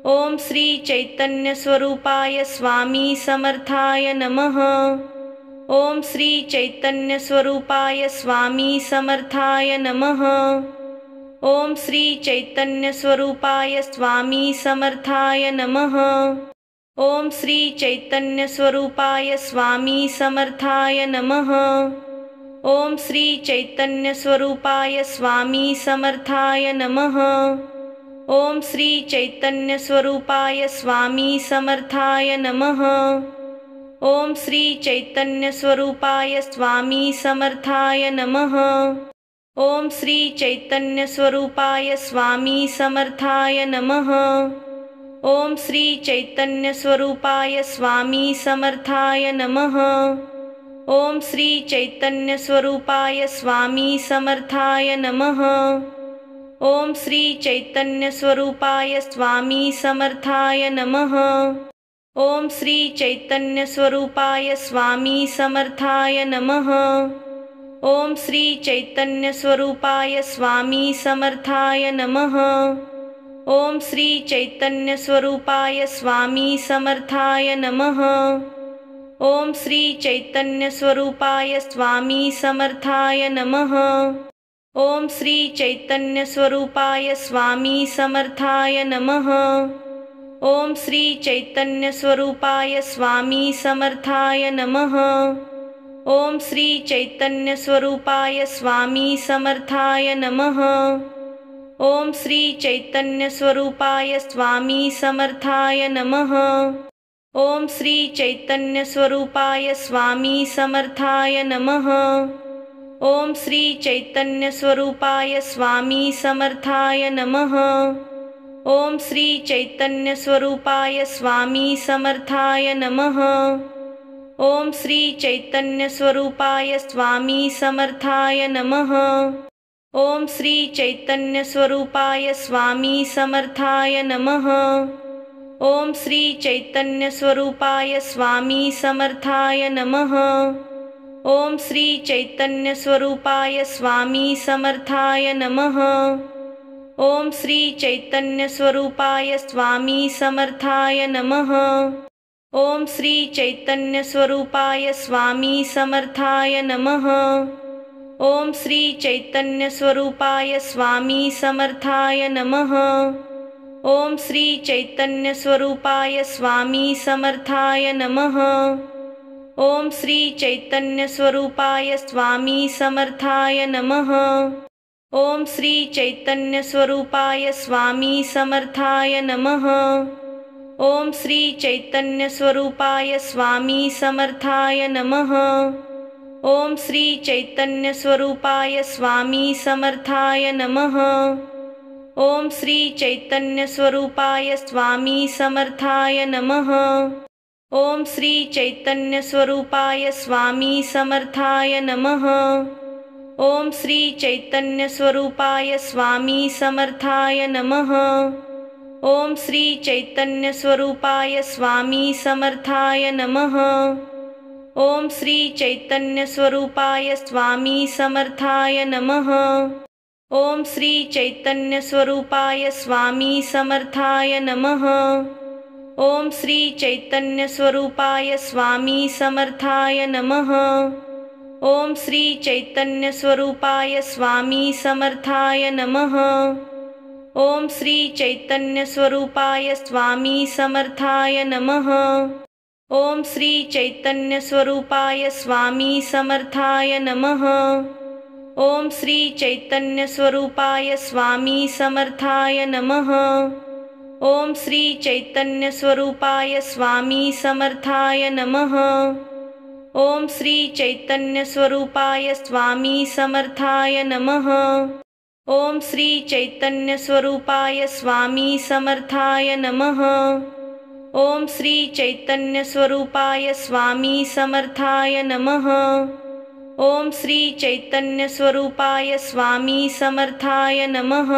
ओम श्री चैतन्य स्वरूपाय स्वामी समर्थाय नमः। ओम श्री चैतन्य स्वरूपाय स्वामी समर्थाय नमः। ओम श्री चैतन्य स्वरूपाय स्वामी समर्थाय नमः। ओम श्री चैतन्य स्वरूपाय स्वामी समर्थाय नमः। ओम श्री चैतन्य स्वरूपाय स्वामी समर्थाय नमः। ओम श्री चैतन्य स्वरूपाय स्वामी समर्थाय नमः। ओम श्री चैतन्य स्वरूपाय स्वामी समर्थाय नमः। ओम श्री चैतन्य स्वरूपाय स्वामी समर्थाय नमः। ओम श्री चैतन्य स्वरूपाय स्वामी समर्थाय नमः। ओम श्री चैतन्य स्वरूपाय स्वामी समर्थाय नमः। ओम श्री चैतन्य स्वरूपाय स्वामी समर्थाय नमः। ओम श्री चैतन्य स्वरूपाय स्वामी समर्थाय नमः। ओम श्री चैतन्य स्वरूपाय स्वामी समर्थाय नमः। ओम श्री चैतन्य स्वरूपाय स्वामी समर्थाय नमः। ओम श्री चैतन्य स्वरूपाय स्वामी समर्थाय नमः। ओम श्री चैतन्य स्वरूपाय स्वामी समर्थाय नमः। ओम श्री चैतन्य स्वरूपाय स्वामी समर्थाय नमः। ओम श्री चैतन्य स्वरूपाय स्वामी समर्थाय नमः। ओम श्री चैतन्य स्वरूपाय स्वामी समर्थाय नमः। ओम श्री चैतन्य स्वरूपाय स्वामी समर्थाय नमः। ओम श्री चैतन्य स्वरूपाय स्वामी समर्थाय नमः। ओम श्री चैतन्य स्वरूपाय स्वामी समर्थाय नमः। ओम श्री चैतन्य स्वरूपाय स्वामी समर्थाय नमः। ओम श्री चैतन्य स्वरूपाय स्वामी समर्थाय नमः। ओम श्री चैतन्य स्वरूपाय स्वामी समर्थाय नमः। ओम श्री चैतन्य स्वरूपाय स्वामी समर्थाय नमः। ओम श्री चैतन्य स्वरूपाय स्वामी समर्थाय नमः। ओम श्री चैतन्य स्वरूपाय स्वामी समर्थाय नमः। ओम श्री चैतन्य स्वरूपाय स्वामी समर्थाय नमः। ओम श्री चैतन्य स्वरूपाय स्वामी समर्थाय नमः। ओम श्री चैतन्य स्वरूपाय स्वामी समर्थाय नमः। ओम श्री चैतन्य स्वरूपाय स्वामी समर्थाय नमः। ओम श्री चैतन्य स्वरूपाय स्वामी समर्थाय नमः। ओम श्री चैतन्य स्वरूपाय स्वामी समर्थाय नमः। ओम श्री चैतन्य स्वरूपाय स्वामी समर्थाय नमः। ओम श्री चैतन्य स्वरूपाय स्वामी समर्थाय नमः। ओम श्री चैतन्य स्वरूपाय स्वामी समर्थाय नमः। ओम श्री चैतन्य स्वरूपाय स्वामी समर्थाय नमः। ओम श्री चैतन्य स्वरूपाय स्वामी समर्थाय नमः। ओम श्री चैतन्य स्वरूपाय स्वामी समर्थाय नमः। ओम श्री चैतन्य स्वरूपाय स्वामी समर्थाय नमः। ओम श्री चैतन्य स्वरूपाय स्वामी समर्थाय नमः। ओम श्री चैतन्य स्वरूपाय स्वामी समर्थाय नमः। ओम श्री चैतन्य स्वरूपाय स्वामी समर्थाय नमः। ओम श्री चैतन्य स्वरूपाय स्वामी समर्थाय नमः। ओम श्री चैतन्य स्वरूपाय स्वामी समर्थाय नमः। ओम श्री चैतन्य स्वरूपाय स्वामी समर्थाय नमः। ओम श्री चैतन्य स्वरूपाय स्वामी समर्थाय नमः। ओम श्री चैतन्य स्वरूपाय स्वामी समर्थाय नमः। ओम श्री चैतन्य स्वरूपाय स्वामी समर्थाय नमः।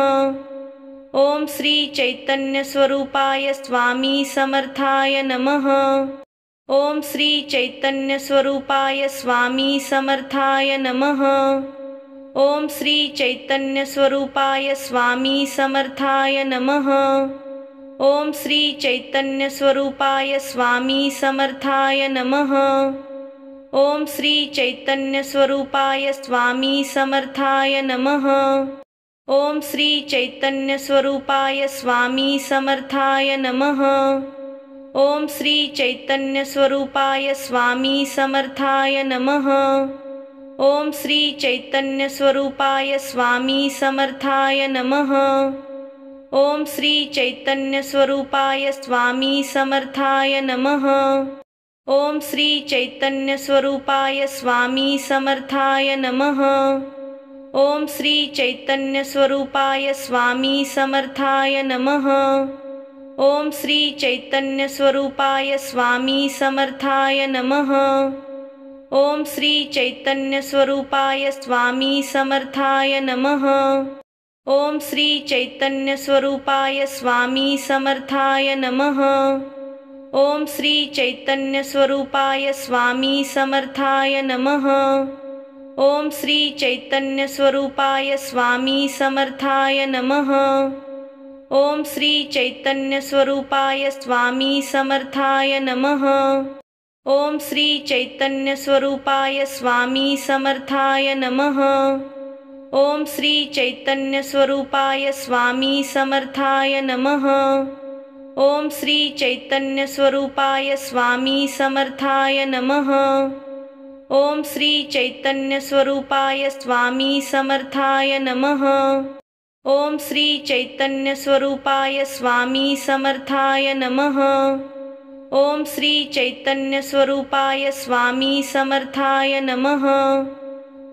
ओम श्री चैतन्य स्वरूपाय स्वामी समर्थाय नमः। ओम श्री चैतन्य स्वरूपाय स्वामी समर्थाय नमः। ओम श्री चैतन्य स्वरूपाय स्वामी समर्थाय नमः। ओम श्री चैतन्य स्वरूपाय स्वामी समर्थाय नमः। ओम श्री चैतन्य स्वरूपाय स्वामी समर्थाय नमः। ओम श्री चैतन्य स्वरूपाय स्वामी समर्थाय नमः। ओम श्री चैतन्य स्वरूपाय स्वामी समर्थाय नमः। ओम श्री चैतन्य स्वरूपाय स्वामी समर्थाय नमः। ओम श्री चैतन्य स्वरूपाय स्वामी समर्थाय नमः। ओम श्री चैतन्य स्वरूपाय स्वामी समर्थाय नमः। ओम श्री चैतन्य स्वरूपाय स्वामी समर्थाय नमः। ओम श्री चैतन्य स्वरूपाय स्वामी समर्थाय नमः। ओम श्री चैतन्य स्वरूपाय स्वामी समर्थाय नमः। ओम श्री चैतन्य स्वरूपाय स्वामी समर्थाय नमः। ओम श्री चैतन्य स्वरूपाय स्वामी समर्थाय नमः। ओम श्री चैतन्य स्वरूपाय स्वामी समर्थाय नमः। ओम श्री चैतन्य स्वरूपाय स्वामी समर्थाय नमः। ओम श्री चैतन्य स्वरूपाय स्वामी समर्थाय नमः। ओम श्री चैतन्य स्वरूपाय स्वामी समर्थाय नमः। ओम श्री चैतन्य स्वरूपाय स्वामी समर्थाय नमः। ओम श्री चैतन्य स्वरूपाय स्वामी समर्थाय नमः। ओम श्री चैतन्य स्वरूपाय स्वामी समर्थाय नमः। ओम श्री चैतन्य स्वरूपाय स्वामी समर्थाय नमः।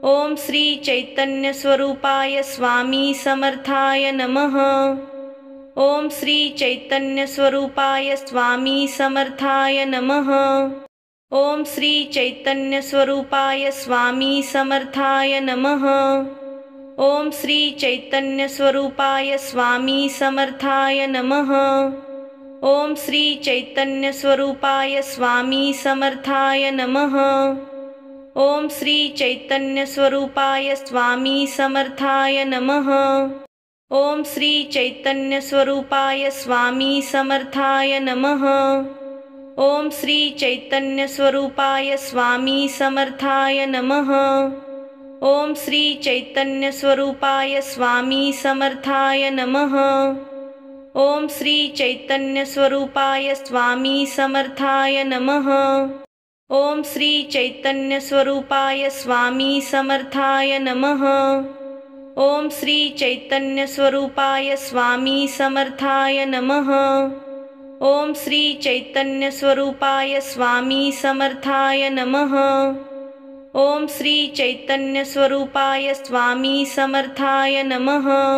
ओम श्री चैतन्य स्वरूपाय स्वामी समर्थाय नमः। ओम श्री चैतन्य स्वरूपाय स्वामी समर्थाय नमः। ओम श्री चैतन्य स्वरूपाय स्वामी समर्थाय नमः। ओम श्री चैतन्य स्वरूपाय स्वामी समर्थाय नमः। ओम श्री चैतन्य स्वरूपाय स्वामी समर्थाय नमः। ओम श्री चैतन्य स्वरूपाय स्वामी समर्थाय नमः। ओम श्री चैतन्य स्वरूपाय स्वामी समर्थाय नमः। ओम श्री चैतन्य स्वरूपाय स्वामी समर्थाय नमः। ओम श्री चैतन्य स्वरूपाय स्वामी समर्थाय नमः। ओम श्री चैतन्य स्वरूपाय स्वामी समर्थाय नमः। ओम श्री चैतन्य स्वरूपाय स्वामी समर्थाय नमः। ओम श्री चैतन्य स्वरूपाय स्वामी समर्थाय नमः। ओम श्री चैतन्य स्वरूपाय स्वामी समर्थाय नमः। ओम श्री चैतन्य स्वरूपाय स्वामी समर्थाय नमः।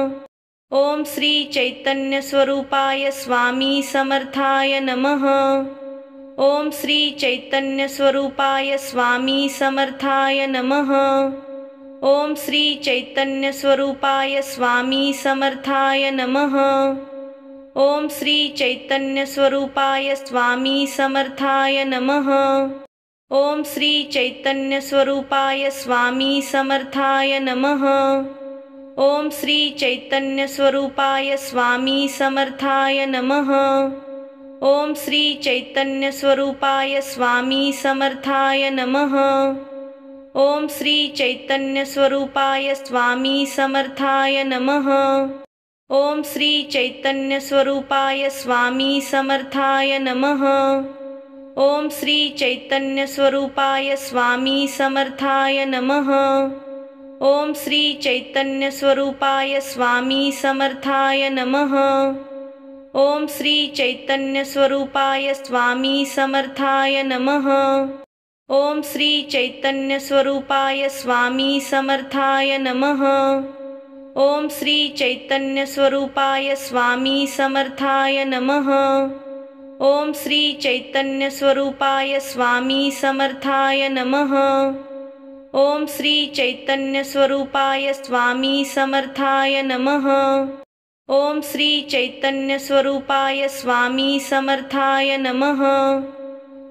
ओम श्री चैतन्य स्वरूपाय स्वामी समर्थाय नमः। ओम श्री चैतन्य स्वरूपाय स्वामी समर्थाय नमः। ओम श्री चैतन्य स्वरूपाय स्वामी समर्थाय नमः। ओम श्री चैतन्य स्वरूपाय स्वामी समर्थाय नमः। ओम श्री चैतन्य स्वरूपाय स्वामी समर्थाय नमः। ओम श्री चैतन्य स्वरूपाय स्वामी समर्थाय नमः। ओम श्री चैतन्य स्वरूपाय स्वामी समर्थाय नमः। ओम श्री चैतन्य स्वरूपाय स्वामी समर्थाय नमः। ओम श्री चैतन्य स्वरूपाय स्वामी समर्थाय नमः। ओम श्री चैतन्य स्वरूपाय स्वामी समर्थाय नमः। ओम श्री चैतन्य स्वरूपाय स्वामी समर्थाय नमः। ओम श्री चैतन्य स्वरूपाय स्वामी समर्थाय नमः। ओम श्री चैतन्य स्वरूपाय स्वामी समर्थाय नमः। ओम श्री चैतन्य स्वरूपाय स्वामी समर्थाय नमः। ओम श्री चैतन्य स्वरूपाय स्वामी समर्थाय नमः। ओम श्री चैतन्य स्वरूपाय स्वामी समर्थाय नमः। ओम श्री चैतन्य स्वरूपाय स्वामी समर्थाय नमः।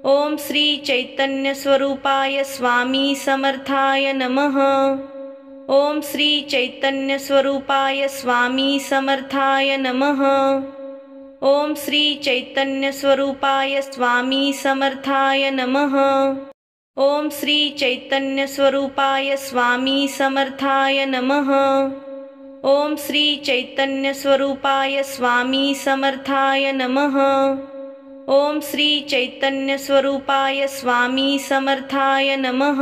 ओम श्री चैतन्य स्वरूपाय स्वामी समर्थाय नमः। ओम श्री चैतन्य स्वरूपाय स्वामी समर्थाय नमः। ओम श्री चैतन्य स्वरूपाय स्वामी समर्थाय नमः। ओम श्री चैतन्य स्वरूपाय स्वामी समर्थाय नमः। ओम श्री चैतन्य स्वरूपाय स्वामी समर्थाय नमः। ओम श्री चैतन्य स्वरूपाय स्वामी समर्थाय नमः।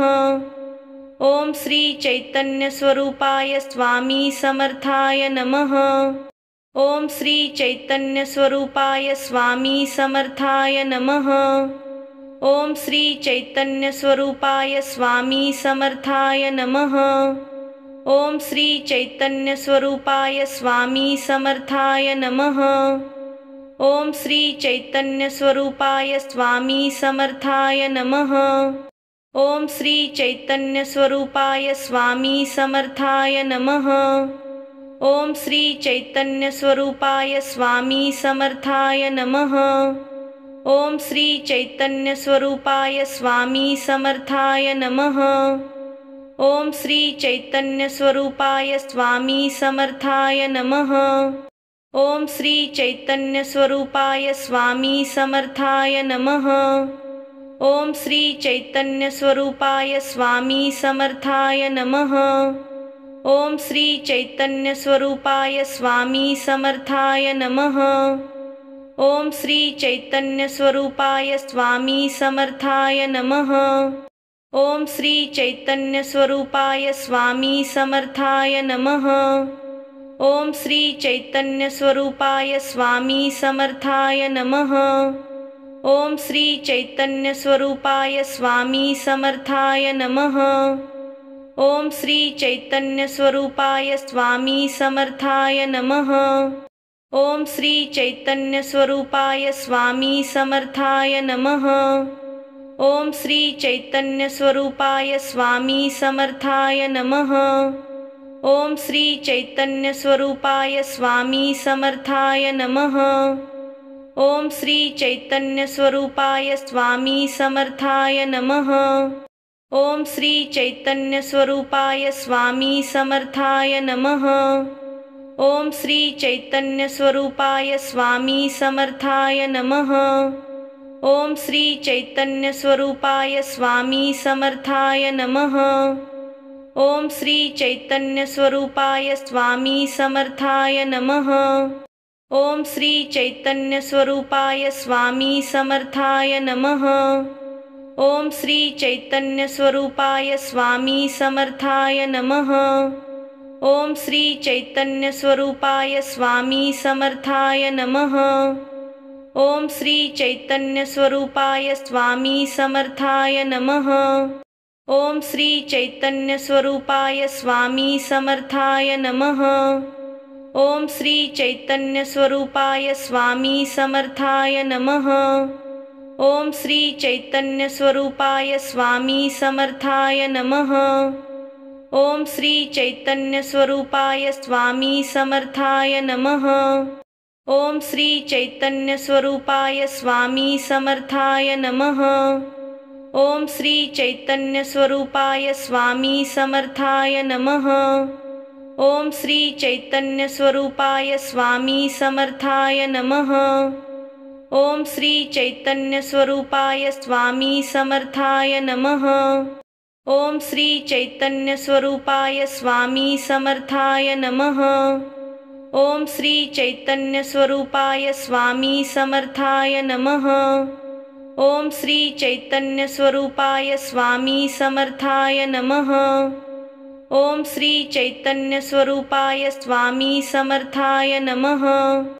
ओम श्री चैतन्य स्वरूपाय स्वामी समर्थाय नमः। ओम श्री चैतन्य स्वरूपाय स्वामी समर्थाय नमः। ओम श्री चैतन्य स्वरूपाय स्वामी समर्थाय नमः। ओम श्री चैतन्य स्वरूपाय स्वामी समर्थाय नमः। ओम श्री चैतन्य स्वरूपाय स्वामी समर्थाय नमः। ओम श्री चैतन्य स्वरूपाय स्वामी समर्थाय नमः। ओम श्री चैतन्य स्वरूपाय स्वामी समर्थाय नमः। ओम श्री चैतन्य स्वरूपाय स्वामी समर्थाय नमः। ओम श्री चैतन्य स्वरूपाय स्वामी समर्थाय नमः। ओम श्री चैतन्य स्वरूपाय स्वामी समर्थाय नमः। ओम श्री चैतन्य स्वरूपाय स्वामी समर्थाय नमः। ओम श्री चैतन्य स्वरूपाय स्वामी समर्थाय नमः। ओम श्री चैतन्य स्वरूपाय स्वामी समर्थाय नमः। ओम श्री चैतन्य स्वरूपाय स्वामी समर्थाय नमः। ओम श्री चैतन्य स्वरूपाय स्वामी समर्थाय नमः। ओम श्री चैतन्य स्वरूपाय स्वामी समर्थाय नमः। ओम श्री चैतन्य स्वरूपाय स्वामी समर्थाय नमः। ओम श्री चैतन्य स्वरूपाय स्वामी समर्थाय नमः। ओम श्री चैतन्य स्वरूपाय स्वामी समर्थाय नमः। ओम श्री चैतन्य स्वरूपाय स्वामी समर्थाय नमः। ओम श्री चैतन्य स्वरूपाय स्वामी समर्थाय नमः। ओम श्री चैतन्य स्वरूपाय स्वामी समर्थाय नमः। ओम श्री चैतन्य स्वरूपाय स्वामी समर्थाय नमः। ओम श्री चैतन्य स्वरूपाय स्वामी समर्थाय नमः। ओम श्री चैतन्य स्वरूपाय स्वामी समर्थाय नमः। ओम श्री चैतन्य स्वरूपाय स्वामी समर्थाय नमः। ओम श्री चैतन्य स्वरूपाय स्वामी समर्थाय नमः। ओम श्री चैतन्य स्वरूपाय स्वामी समर्थाय नमः। ओम श्री चैतन्य स्वरूपाय स्वामी समर्थाय नमः। ओम श्री चैतन्य स्वरूपाय स्वामी समर्थाय नमः। ओम श्री चैतन्य स्वरूपाय स्वामी समर्थाय नमः। ओम श्री चैतन्य स्वरूपाय स्वामी समर्थाय नमः। ओम श्री चैतन्य स्वरूपाय स्वामी समर्थाय नमः। ओम श्री चैतन्य स्वरूपाय स्वामी समर्थाय नमः। ओम श्री चैतन्य स्वरूपाय स्वामी समर्थाय नमः। ओम श्री चैतन्य स्वरूपाय स्वामी समर्थाय नमः। ओम श्री चैतन्य स्वरूपाय स्वामी समर्थाय नमः। ओम श्री चैतन्य स्वरूपाय स्वामी समर्थाय नमः। ओम श्री चैतन्य स्वरूपाय स्वामी समर्थाय नमः। ओम श्री चैतन्य स्वरूपाय स्वामी समर्थाय नमः। ओम श्री चैतन्य स्वरूपाय स्वामी समर्थाय नमः।